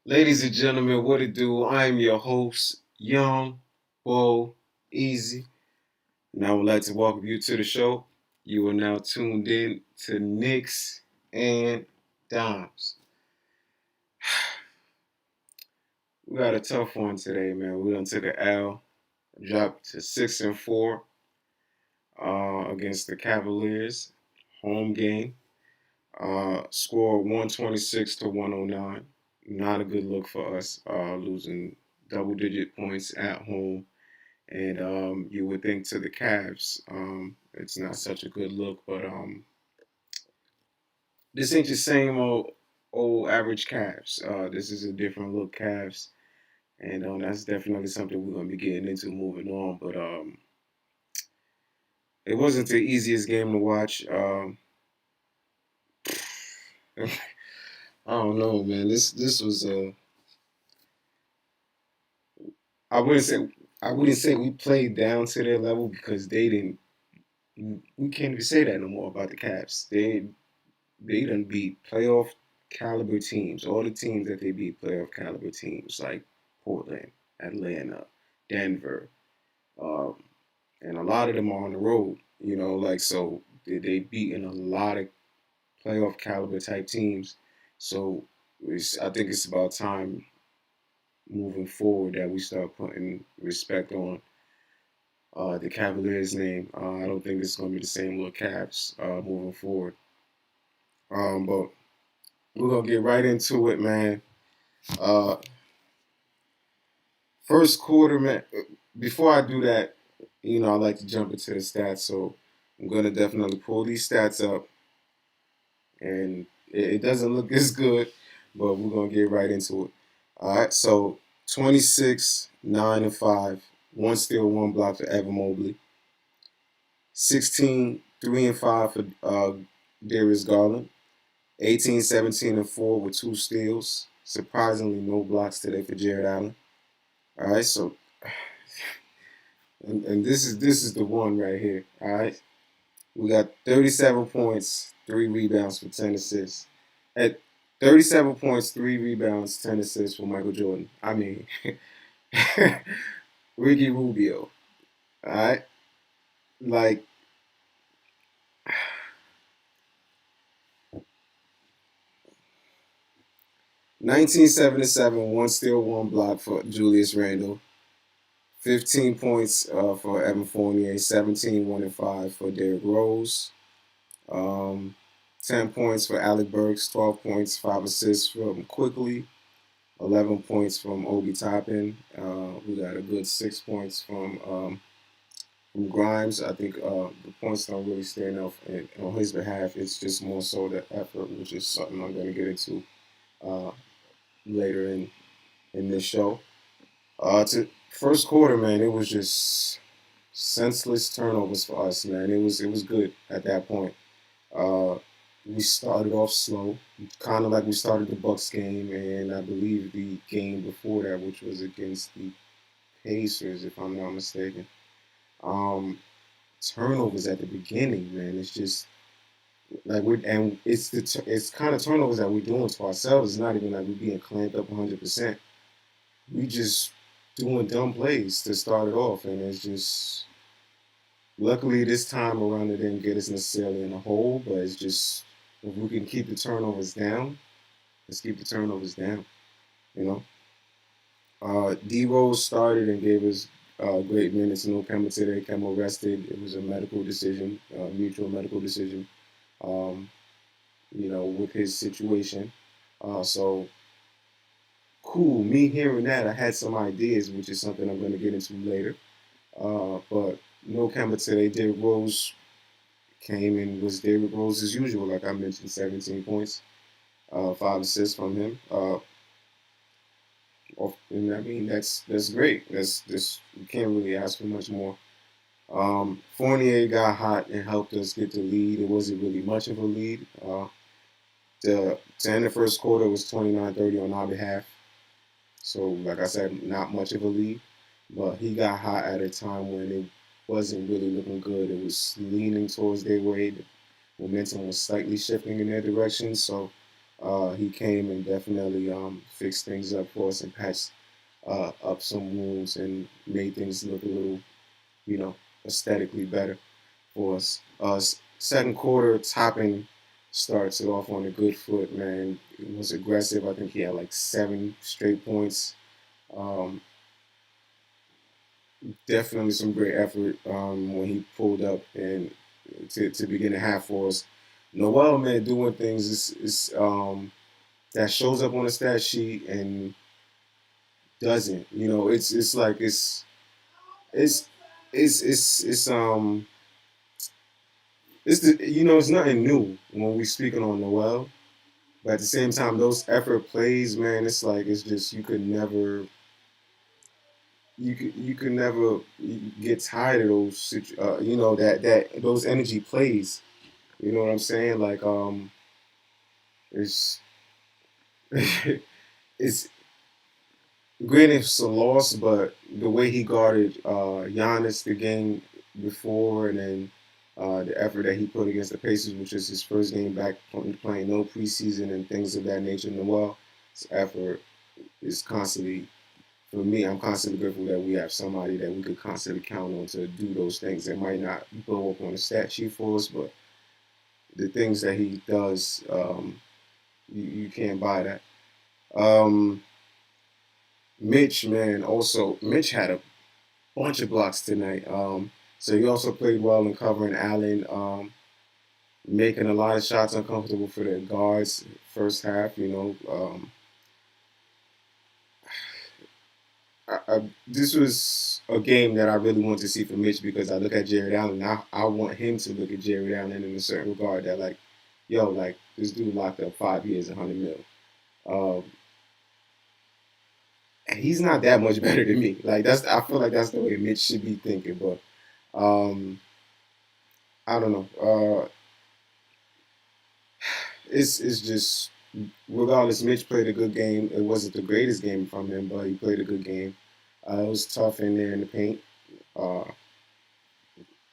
Ladies and gentlemen, what it do? I am your host, Young, Bo, Easy, and I would like to welcome you to the show. You are now tuned in to Knicks and Dimes. We got a tough one today, man. We done took an L, dropped to 6-4 against the Cavaliers, home game. Scored 126 to 109. Not a good look for us, losing double-digit points at home. And you would think to the Cavs, it's not such a good look, but this ain't the same old average Cavs. This is a different look Cavs, and that's definitely something we're gonna be getting into moving on. But it wasn't the easiest game to watch. I don't know, man. This was I wouldn't say I wouldn't say we played down to their level because they didn't. We can't even say that no more about the Cavs. They done beat playoff caliber teams. All the teams that they beat playoff caliber teams like Portland, Atlanta, Denver, um, and a lot of them are on the road. So they beaten a lot of playoff caliber type teams. So I think it's about time moving forward that we start putting respect on the Cavaliers' name. I don't think it's going to be the same little Cavs moving forward. But we're gonna get right into it, man. Uh, First quarter, man. Before I do that, I like to jump into the stats. So I'm gonna definitely pull these stats up, and it doesn't look as good, but we're gonna get right into it. All right. So 26, 9 and 5, one steal, one block for Evan Mobley. 16, 3 and 5 for Darius Garland. 18, 17 and 4 with two steals. Surprisingly, no blocks today for Jared Allen. All right, so and this is the one right here. All right, we got 37 points, 3 rebounds for 10 assists. At 37 points, 3 rebounds, 10 assists for Michael Jordan. I mean, Ricky Rubio. All right, like 1977, one steal, one block for Julius Randle. 15 points for Evan Fournier, 17, 1 and 5 for Derrick Rose. Um, 10 points for Alec Burks, 12 points, 5 assists from Quickly, 11 points from Obi Toppin. We got a good 6 points from Grimes. I think the points don't really stand out on his behalf. It's just more so the effort, which is something I'm going to get into uh, later in this show. To first quarter, man, it was just senseless turnovers for us, man. It was good at that point. Uh, we started off slow, kind of like we started the Bucks game, and I believe the game before that, which was against the Pacers, if I'm not mistaken. Um, Turnovers at the beginning, man. It's just like it's kind of turnovers that we're doing to ourselves. It's not even like we're being clamped up 100%. We just doing dumb plays to start it off, and it's just luckily this time around it didn't get us necessarily in a hole, but it's just if we can keep the turnovers down, let's keep the turnovers down. You know, D Rose started and gave us great minutes. No Kemba today. Kemba rested. It was a medical decision, mutual medical decision. Um, with his situation. So cool. Me hearing that, I had some ideas, which is something I'm going to get into later. But no Kemba today. Derrick Rose came and was Derrick Rose as usual, like I mentioned, 17 points, 5 assists from him. And I mean that's great. That's you can't really ask for much more. Fournier got hot and helped us get the lead. It wasn't really much of a lead. To end the first quarter was 29-30 on our behalf. So like I said, not much of a lead. But he got hot at a time when it wasn't really looking good. It was leaning towards their way. The momentum was slightly shifting in their direction. So He came and definitely fixed things up for us and patched up some wounds and made things look a little, you know, aesthetically better for us. Second quarter, Toppin starts it off on a good foot, man. It was aggressive. I think he had like 7 straight points. Um, Definitely some great effort when he pulled up and to begin the half for us. Noel, man, doing things that shows up on the stat sheet and doesn't. You know, it's like it's it's it's the, you know, it's nothing new when we speaking on Noel. But at the same time, those effort plays, man, it's like it's just you could never get tired of those you know that those energy plays. You know what I'm saying? Like it's it's granted it's a loss, but the way he guarded Giannis the game before, and then the effort that he put against the Pacers, which is his first game back playing no preseason and things of that nature. Noel, his effort is constantly, for me, I'm constantly grateful that we have somebody that we could constantly count on to do those things that might not blow up on the stat sheet for us, but the things that he does, you can't buy that. Um, Mitch, man, also Mitch had a bunch of blocks tonight. So he also played well in covering Allen, making a lot of shots uncomfortable for the guards first half. You know, this was a game that I really want to see from Mitch because I look at Jared Allen. I want him to look at Jared Allen in a certain regard that like, yo, like this dude locked up 5 years, 100 mil. Um, and he's not that much better than me. Like I feel like that's the way Mitch should be thinking. But um, I don't know. It's just regardless. Mitch played a good game. It wasn't the greatest game from him, but he played a good game. It was tough in there in the paint. Uh,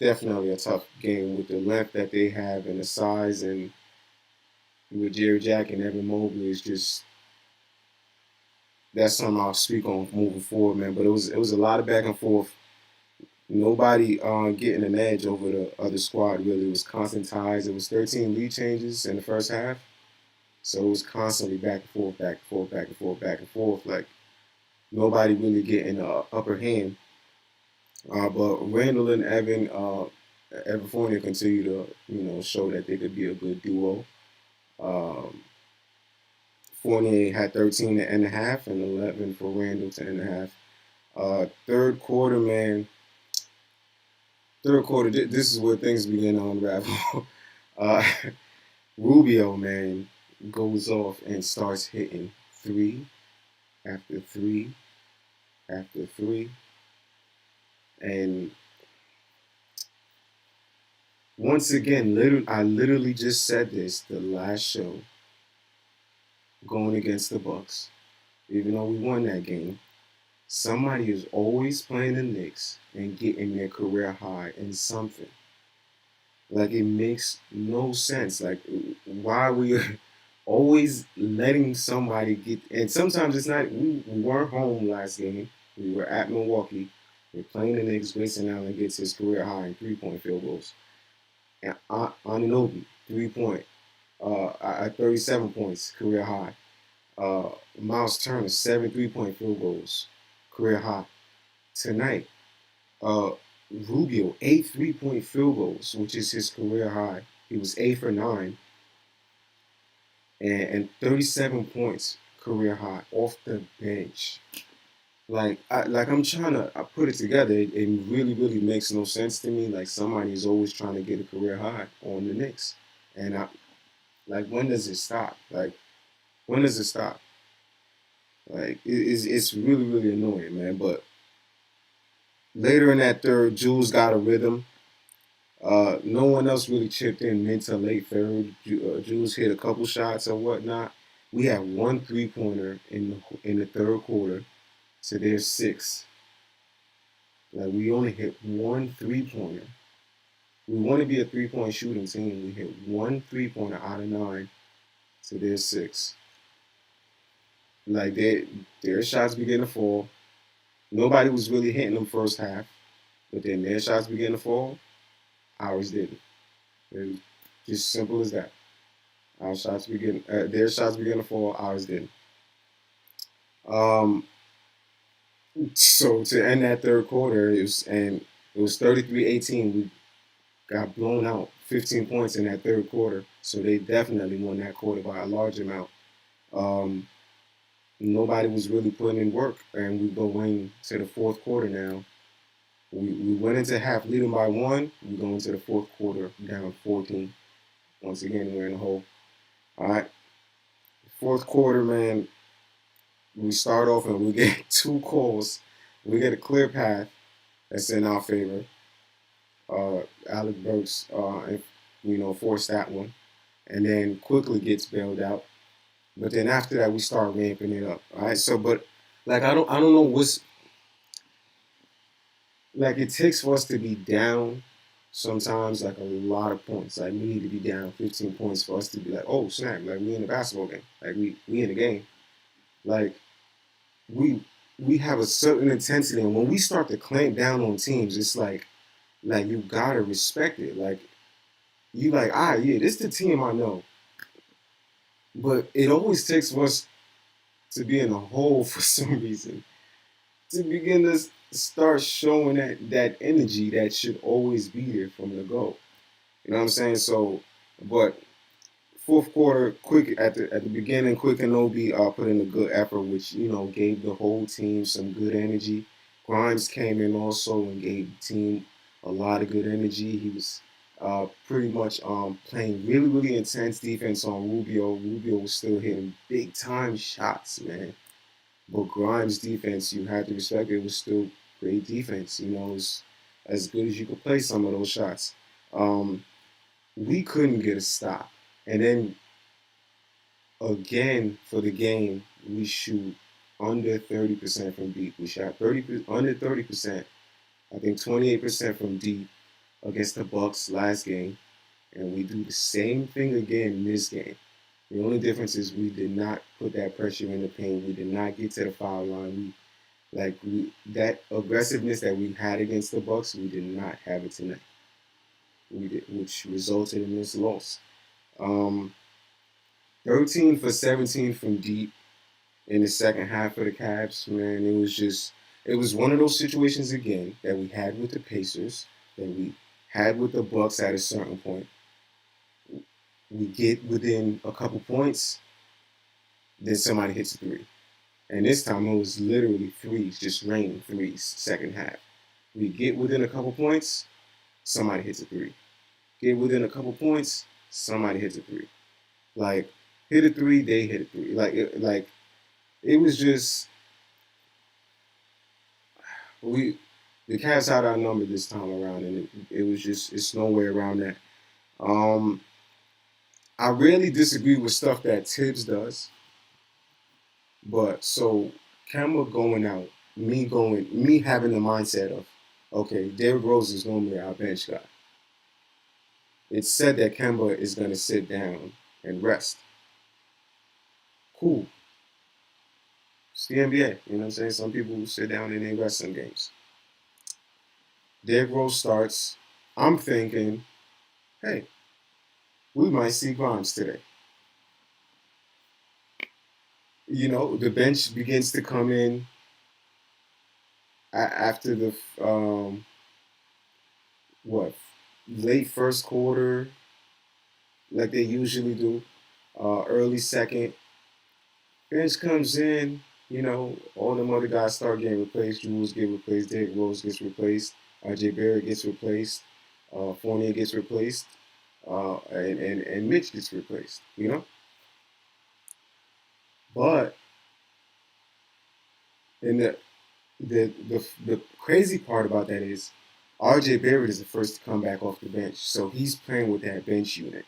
Definitely a tough game with the length that they have and the size, and with Jerry Jack and Evan Mobley is just that's something I'll speak on moving forward, man. But it was a lot of back and forth. Nobody getting an edge over the other squad really. It was constant ties. It was 13 lead changes in the first half, so it was constantly back and forth, back and forth, back and forth, back and forth. Like nobody really getting the upper hand. But Randall and Evan Fournier continue to show that they could be a good duo. Um, Fournier had 13 and a half and 11 for Randall 10 and a half. Third quarter, man. Third quarter, this is where things begin to unravel. uh, Rubio, man, goes off and starts hitting three after three after three. And once again, I literally just said this the last show going against the Bucks. Even though we won that game, somebody is always playing the Knicks and getting their career high in something. Like it makes no sense. Like why we always letting somebody get, and sometimes it's not. We weren't home last game. We were at Milwaukee. We're playing the Knicks. Grayson Allen gets his career high in 3-point field goals. And Anunoby, 3-point, at 37 points, career high. Miles Turner, 7 3-point field goals, career high. Tonight, uh, Rubio, 8 3-point field goals, which is his career high. He was 8 for 9 and 37 points, career high, off the bench. I'm trying to I put it together. It really, really makes no sense to me. Like somebody is always trying to get a career high on the Knicks. And when does it stop? Like, when does it stop? Like, it's really, really annoying, man. But later in that third, Jules got a rhythm. No one else really chipped in mid to late third. Jules hit a couple shots or whatnot. We had one 3-pointer in the third quarter, so there's 6. Like we only hit one 3-pointer. We want to be a 3-point shooting team. We hit one 3-pointer out of 9. to their 6. Like their shots began to fall. Nobody was really hitting them first half, but then their shots began to fall. Ours didn't. It was just simple as that. Their shots began to fall. Ours didn't. Um, so to end that third quarter, it was 33-18. We got blown out, 15 points in that third quarter. So they definitely won that quarter by a large amount. Um, Nobody was really putting in work, and we go into the fourth quarter now. We went into half leading by 1. We go into the fourth quarter down 14. Once again, we're in a hole. All right. Fourth quarter, man, we start off and we get 2 calls. We get a clear path that's in our favor. Alec Burks, forced that one, and then quickly gets bailed out. But then after that, we start ramping it up. All right. So, but like I don't know what's like it takes for us to be down sometimes like a lot of points. Like we need to be down 15 points for us to be like, oh snap, like we in a basketball game. Like we in the game. Like we we have a certain intensity, and when we start to clamp down on teams, it's like you gotta respect it. Like you like, yeah, this the team I know. But it always takes for us to be in a hole for some reason to begin to start showing that energy that should always be there from the go. You know what I'm saying? So, but fourth quarter, quick at the beginning, Quick and Obi put in a good effort, which gave the whole team some good energy. Grimes came in also and gave the team a lot of good energy. He was pretty much playing really really intense defense on Rubio. Rubio was still hitting big time shots, man. But Grimes' defense, you had to respect it. It was still great defense. It was as good as you could play some of those shots. Um, we couldn't get a stop. And then again for the game, we shoot under 30% from deep. We shot under 30%. I think 28% from deep against the Bucks last game, and we do the same thing again in this game. The only difference is we did not put that pressure in the paint. We did not get to the foul line. That aggressiveness that we had against the Bucks, we did not have it tonight. Which resulted in this loss. Um, 13 for 17 from deep in the second half of the Cavs, man. It was one of those situations again that we had with the Pacers, that we had with the Bucks at a certain point. We get within a couple points, then somebody hits a 3. And this time it was literally threes, just raining threes, second half. We get within a couple points, somebody hits a 3. Get within a couple points, somebody hits a 3. Like, hit a 3, they hit a 3. It was just the Cavs had our number this time around, and it was just it's no way around that. Um, I really disagree with stuff that Tibbs does, but so Kemba going out, me having the mindset of, okay, Derrick Rose is going to be our bench guy. It's said that Kemba is going to sit down and rest. Cool. It's the NBA. You know what I'm saying? Some people sit down and they rest some games. Derrick Rose starts. I'm thinking, hey, we might see Grimes today. The bench begins to come in after the what late first quarter, like they usually do. Early second, bench comes in. All them other guys start getting replaced. Jules get replaced. Derrick Rose gets replaced. RJ Barrett gets replaced. Fournier gets replaced. And Mitch gets replaced. But and the crazy part about that is RJ Barrett is the first to come back off the bench, so he's playing with that bench unit.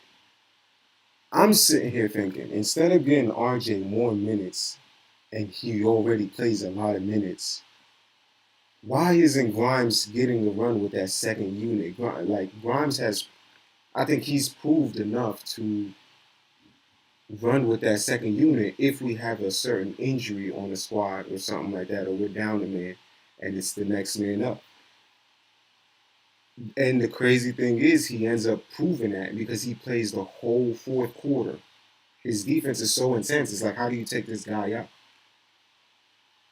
I'm sitting here thinking, instead of getting RJ more minutes, and he already plays a lot of minutes, why isn't Grimes getting the run with that second unit? Grimes has, I think he's proved enough to run with that second unit if we have a certain injury on the squad or something like that, or we're down a man and it's the next man up. And the crazy thing is, he ends up proving that because he plays the whole fourth quarter. His defense is so intense. It's like, how do you take this guy out?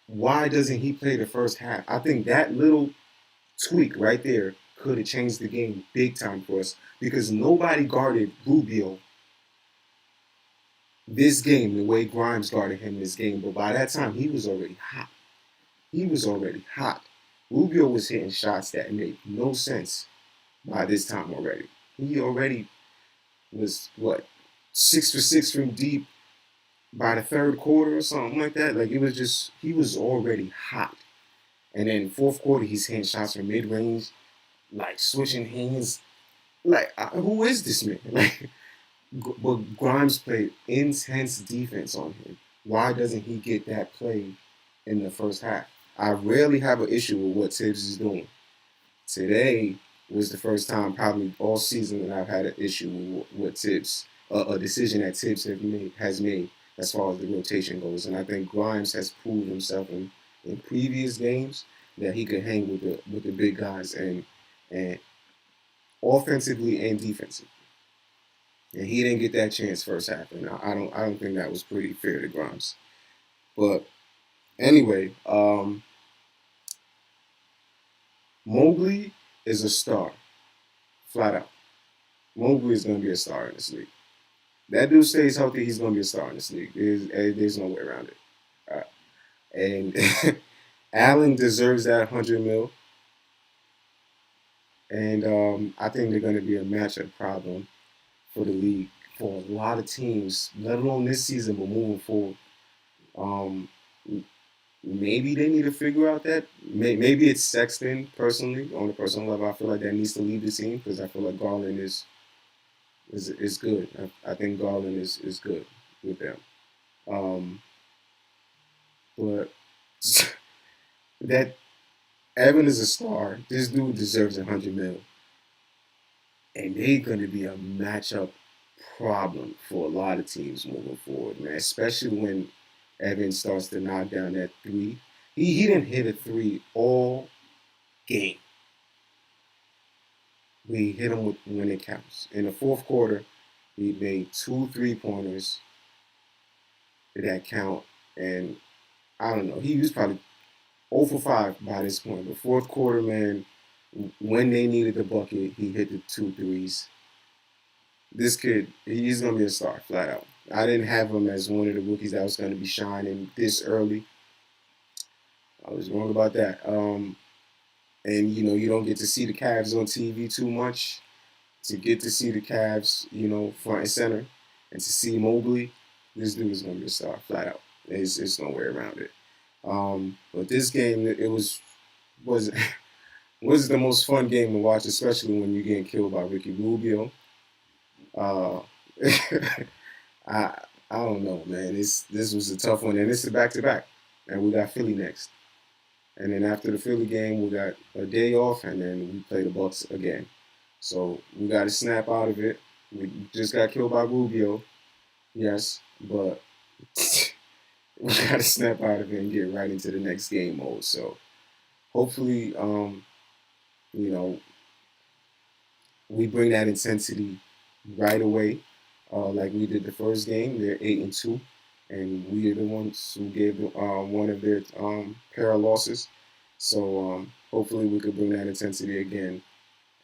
Why doesn't he play the first half? I think that little tweak right there could have changed the game big time for us because nobody guarded Rubio this game the way Grimes guarded him this game. But by that time, he was already hot. He was already hot. Rubio was hitting shots that made no sense by this time already. He already was, what, 6 for 6 from deep by the third quarter or something like that. Like, it was just, he was already hot. And then fourth quarter, he's hitting shots from mid range, like switching hands. Like, who is this man? Like, but Grimes played intense defense on him. Why doesn't he get that play in the first half? I rarely have an issue with what Tibbs is doing. Today was the first time probably all season that I've had an issue with what Tibbs, a decision that Tibbs has made as far as the rotation goes. And I think Grimes has proved himself in previous games that he could hang with the big guys and offensively and defensively. And he didn't get that chance first half, and I don't think that was pretty fair to Grimes. But anyway, Mobley is a star, flat out. Mobley is going to be a star in this league. That dude stays healthy, he's going to be a star in this league. There's no way around it. And Allen deserves that 100 mil. And I think they're going to be a matchup problem for the league for a lot of teams, let alone this season, but moving forward. Um, Maybe they need to figure out that. Maybe it's Sexton personally, on a personal level. I feel like that needs to leave the team because I feel like Garland is good. I think Garland is good with them. Um, but that Evan is a star. This dude deserves 100 mil, and they're going to be a matchup problem for a lot of teams moving forward, man. Especially when Evan starts to knock down that three. He didn't hit a three all game. We hit him when it counts. In the fourth quarter, he made 2 3-pointers that count, and I don't know. He was probably 0 for 5 by this point. But fourth quarter, man, when they needed the bucket, he hit the 2 threes. This kid, he's gonna be a star, flat out. I didn't have him as one of the rookies that was gonna be shining this early. I was wrong about that. And you don't get to see the Cavs on TV too much. To get to see the Cavs, front and center, and to see Mobley, this dude is gonna be a star, flat out. It's no way around it. But this game, it was was the most fun game to watch, especially when you're getting killed by Ricky Rubio. Uh, I I don't know, man. This was a tough one, and it's a back to back, and we got Philly next. And then after the Philly game, we got a day off, and then we play the Bucks again. So we got to snap out of it. We just got killed by Rubio, yes, but we got to snap out of it and get right into the next game mode. So hopefully, you know, we bring that intensity right away, like we did the first game. They're 8-2, and we are the ones who gave one of their pair of losses. So hopefully we could bring that intensity again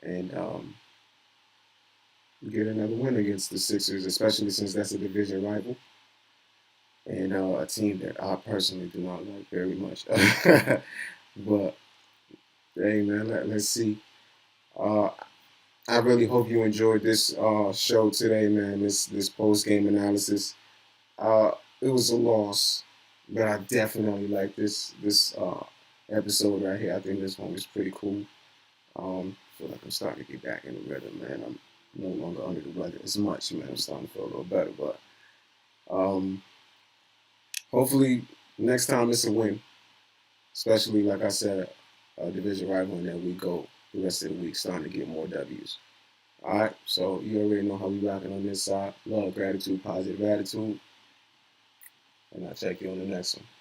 and get another win against the Sixers, especially since that's a division rival and a team that I personally do not like very much. But hey, man, let's see. Uh, I really hope you enjoyed this show today, man. This post game analysis. Uh, it was a loss, but I definitely like this episode right here. I think this one was pretty cool. I feel like I'm starting to get back in the rhythm, man. I'm no longer under the weather as much, man. I'm starting to feel a little better, but um, hopefully next time it's a win. Especially like I said, a division rival, and then we go the rest of the week starting to get more W's. All right, so you already know how we rocking on this side. Love, gratitude, positive attitude, and I'll check you on the next one.